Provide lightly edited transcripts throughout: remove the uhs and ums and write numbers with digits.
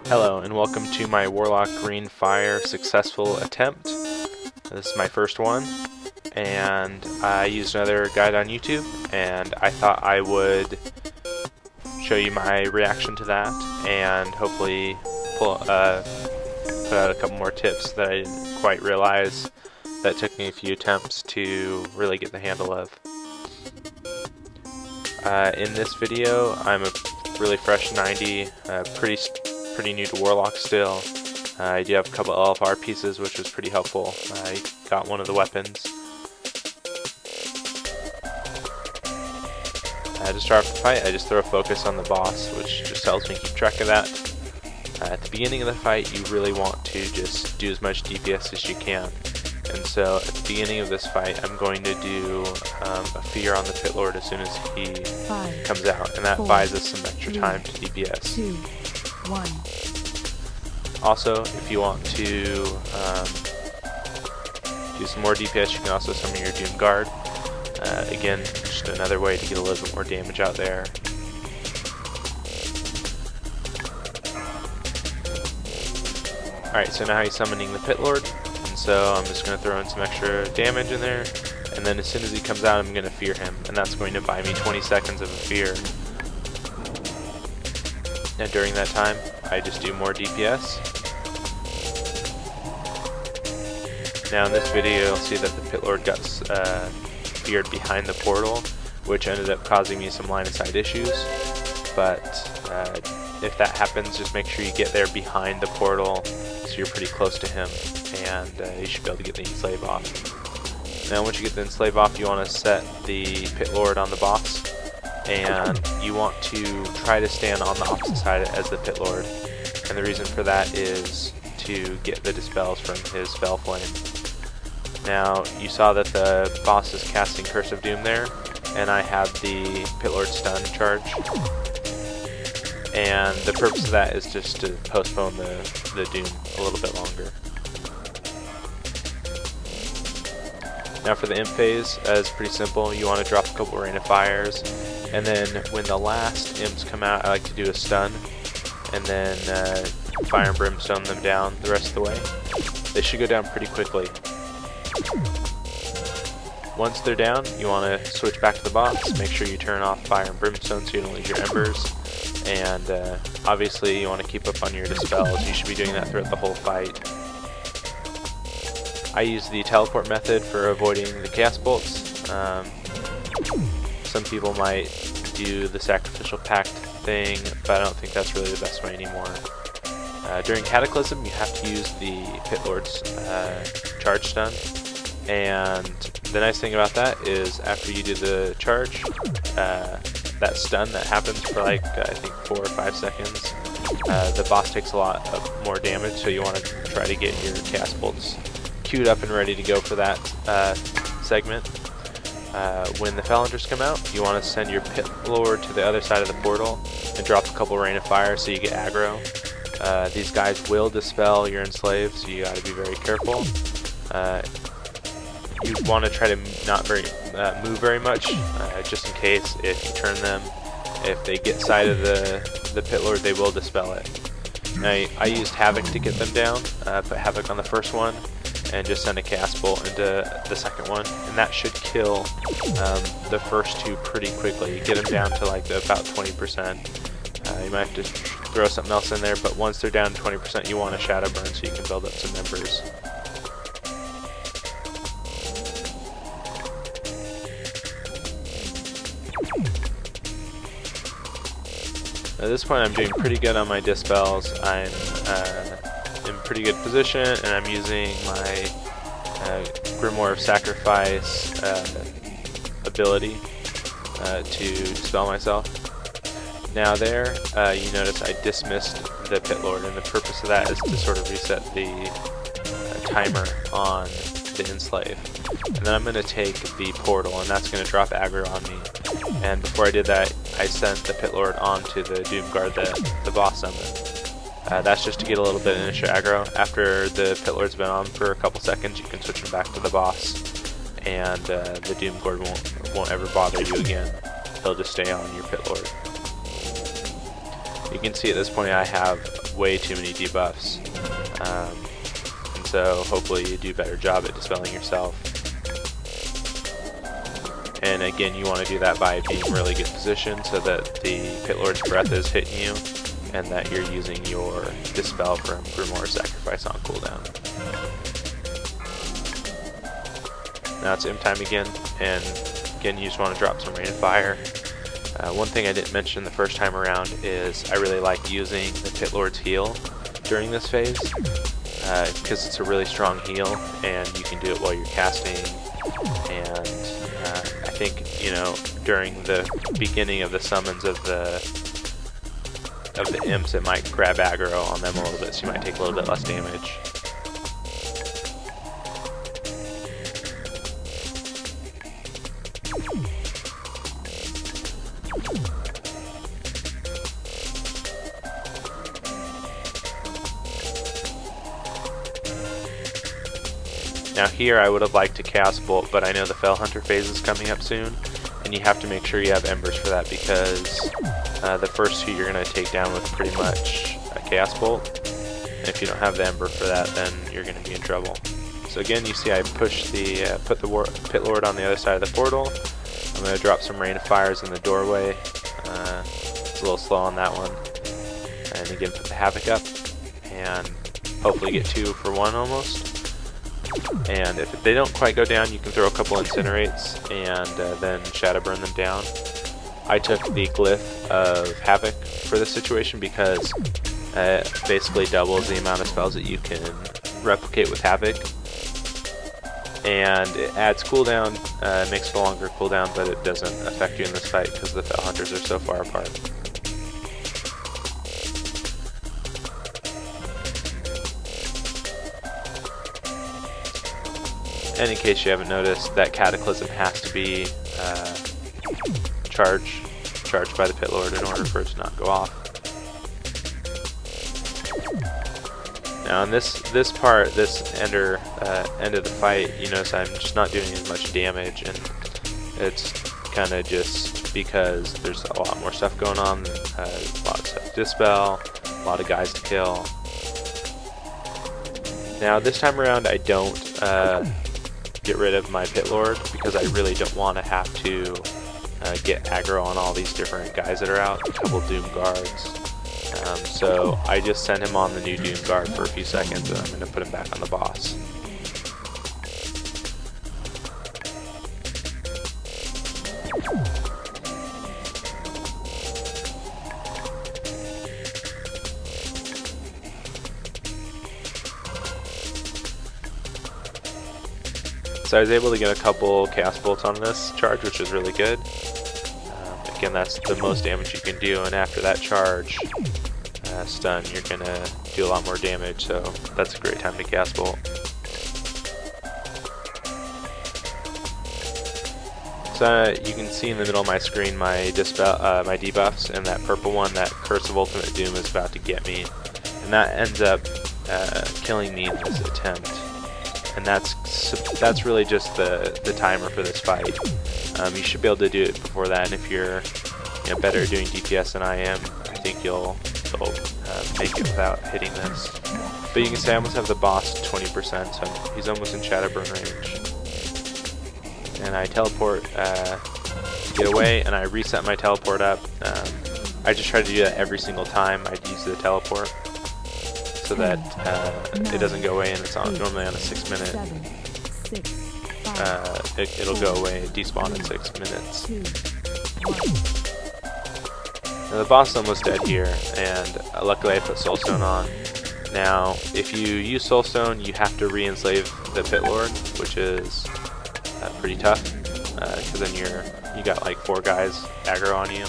Hello and welcome to my Warlock Green Fire successful attempt. This is my first one, and I used another guide on YouTube, and I thought I would show you my reaction to that, and hopefully put out a couple more tips that I didn't quite realize that took me a few attempts to really get the handle of. In this video, I'm a really fresh 90, pretty new to Warlock still. I do have a couple LFR pieces, which was pretty helpful. I got one of the weapons. To start off the fight, I just throw a focus on the boss, which just helps me keep track of that. At the beginning of the fight, you really want to just do as much DPS as you can. And so at the beginning of this fight, I'm going to do a fear on the Pit Lord as soon as he comes out, and that buys us some extra time to DPS. 2, 1. Also, if you want to do some more DPS, you can also summon your Doom Guard. Again, just another way to get a little bit more damage out there. Alright, so now he's summoning the Pit Lord, and so I'm just going to throw in some extra damage in there, and then as soon as he comes out, I'm going to fear him, and that's going to buy me 20 seconds of a fear. And during that time, I just do more DPS. Now in this video, you'll see that the Pit Lord got feared behind the portal, which ended up causing me some line of sight issues. But if that happens, just make sure you get there behind the portal, so you're pretty close to him, and you should be able to get the enslave off. Now once you get the enslave off, you want to set the Pit Lord on the boss, and you want to try to stand on the opposite side as the Pit Lord. And the reason for that is to get the dispels from his Spell Flame. Now, you saw that the boss is casting Curse of Doom there, and I have the Pit Lord stun charge. And the purpose of that is just to postpone the Doom a little bit longer. Now for the imp phase, it's pretty simple. You want to drop a couple Rain of Fires, and then when the last imps come out, I like to do a stun, and then Fire and Brimstone them down the rest of the way. They should go down pretty quickly. Once they're down, you want to switch back to the boss. Make sure you turn off Fire and Brimstone so you don't lose your embers. And obviously you want to keep up on your dispels. You should be doing that throughout the whole fight. I use the teleport method for avoiding the chaos bolts. Some people might do the Sacrificial Pact thing, but I don't think that's really the best way anymore. During Cataclysm, you have to use the Pit Lord's charge stun, and the nice thing about that is after you do the charge, that stun that happens for like I think 4 or 5 seconds, the boss takes a lot more damage, so you want to try to get your cast bolts queued up and ready to go for that segment. When the Phalangers come out, you want to send your Pit Lord to the other side of the portal and drop a couple Rain of Fire so you get aggro. These guys will dispel your enslaved, so you got to be very careful. You want to try to not move very much, just in case if you turn them, if they get sight of the Pit Lord, they will dispel it. Now, I used Havoc to get them down, put Havoc on the first one, and just send a cast bolt into the second one, and that should kill the first two pretty quickly. Get them down to like about 20%. You might have to throw something else in there, but once they're down to 20%, you want a Shadow Burn so you can build up some members. At this point, I'm doing pretty good on my dispels. I'm in pretty good position, and I'm using my Grimoire of Sacrifice ability to dispel myself. Now there, you notice I dismissed the Pit Lord, and the purpose of that is to sort of reset the timer on the enslave. And then I'm going to take the portal, and that's going to drop aggro on me. And before I did that, I sent the Pit Lord onto the Doom Guard that the boss summoned. That's just to get a little bit of initial aggro. After the Pit Lord's been on for a couple seconds, you can switch him back to the boss, and the Doom Guard won't ever bother you again. He'll just stay on your Pit Lord. You can see at this point I have way too many debuffs, and so hopefully you do a better job at dispelling yourself. And again, you want to do that by being in really good position so that the Pit Lord's breath is hitting you and that you're using your dispel from Grimoire of Sacrifice on cooldown. Now it's imp time again, and again you just want to drop some rain of fire. One thing I didn't mention the first time around is I really like using the Pit Lord's heal during this phase because it's a really strong heal and you can do it while you're casting. And I think, you know, during the beginning of the summons of the imps, it might grab aggro on them a little bit, so you might take a little bit less damage. Now here I would have liked to cast Bolt, but I know the Fell Hunter phase is coming up soon, and you have to make sure you have Embers for that because the first two you're going to take down with pretty much a Chaos Bolt. And if you don't have the Ember for that, then you're going to be in trouble. So again, you see I push the put the Pit Lord on the other side of the portal. I'm going to drop some Rain of Fires in the doorway. A little slow on that one. And again, put the Havoc up, and hopefully get 2 for 1 almost. And if they don't quite go down, you can throw a couple Incinerates and then Shadow Burn them down. I took the Glyph of Havoc for this situation because it basically doubles the amount of spells that you can replicate with Havoc. And it adds cooldown, makes it a longer cooldown, but it doesn't affect you in this fight because the Fell Hunters are so far apart. And in case you haven't noticed, that Cataclysm has to be charged by the Pit Lord in order for it to not go off. Now in this part, this end of the fight, you notice I'm just not doing as much damage, and it's kind of just because there's a lot more stuff going on, a lot of stuff to dispel, a lot of guys to kill. Now this time around I don't get rid of my Pit Lord because I really don't want to have to get aggro on all these different guys that are out, a couple Doom Guards. So I just send him on the new Doom Guard for a few seconds and I'm going to put him back on the boss. So I was able to get a couple Chaos Bolts on this charge, which is really good. Again, that's the most damage you can do, and after that charge stun, you're going to do a lot more damage, so that's a great time to Chaos Bolt. So you can see in the middle of my screen my dispel, my debuffs, and that purple one, that Curse of Ultimate Doom, is about to get me, and that ends up killing me in this attempt. And that's really just the timer for this fight. You should be able to do it before that, and if you're better at doing DPS than I am, I think you'll make it without hitting this. But you can say I almost have the boss 20%, so he's almost in Shadow Burn range. And I teleport to get away, and I reset my teleport up. I just try to do that every single time I use the teleport, so that it doesn't go away, and it's normally on a 6 minute. It'll go away, despawn in 6 minutes. Now the boss is almost dead here, and luckily I put Soulstone on. Now, if you use Soulstone, you have to re-enslave the Pit Lord, which is pretty tough, because then you got like 4 guys aggro on you.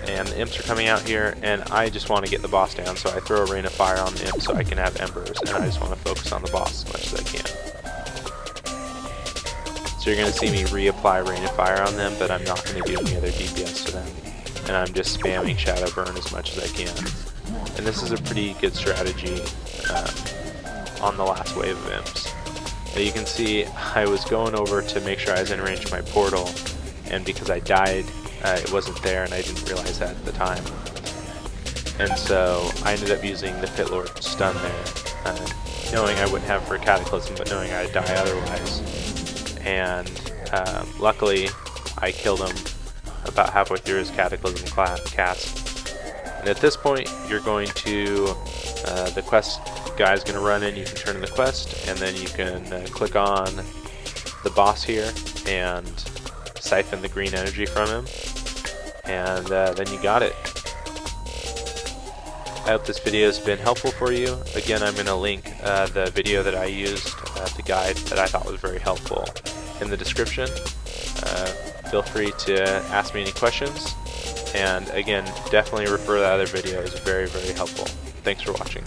And the imps are coming out here, and I just want to get the boss down, so I throw a Rain of Fire on the imps so I can have Embers, and I just want to focus on the boss as much as I can. So you're going to see me reapply Rain of Fire on them, but I'm not going to do any other DPS to them. And I'm just spamming Shadow Burn as much as I can. And this is a pretty good strategy on the last wave of imps. Now you can see I was going over to make sure I was in range of my portal, and because I died it wasn't there, and I didn't realize that at the time. And so I ended up using the Pit Lord stun there, knowing I wouldn't have for a Cataclysm, but knowing I'd die otherwise. And luckily, I killed him about halfway through his Cataclysm cast. And at this point, you're going to, the quest guy's going to run in, you can turn in the quest, and then you can click on the boss here and siphon the green energy from him, and then you got it. I hope this video has been helpful for you. Again, I'm going to link the video that I used, the guide that I thought was very helpful, in the description. Feel free to ask me any questions, and again, definitely refer to that other video. It was very, very helpful. Thanks for watching.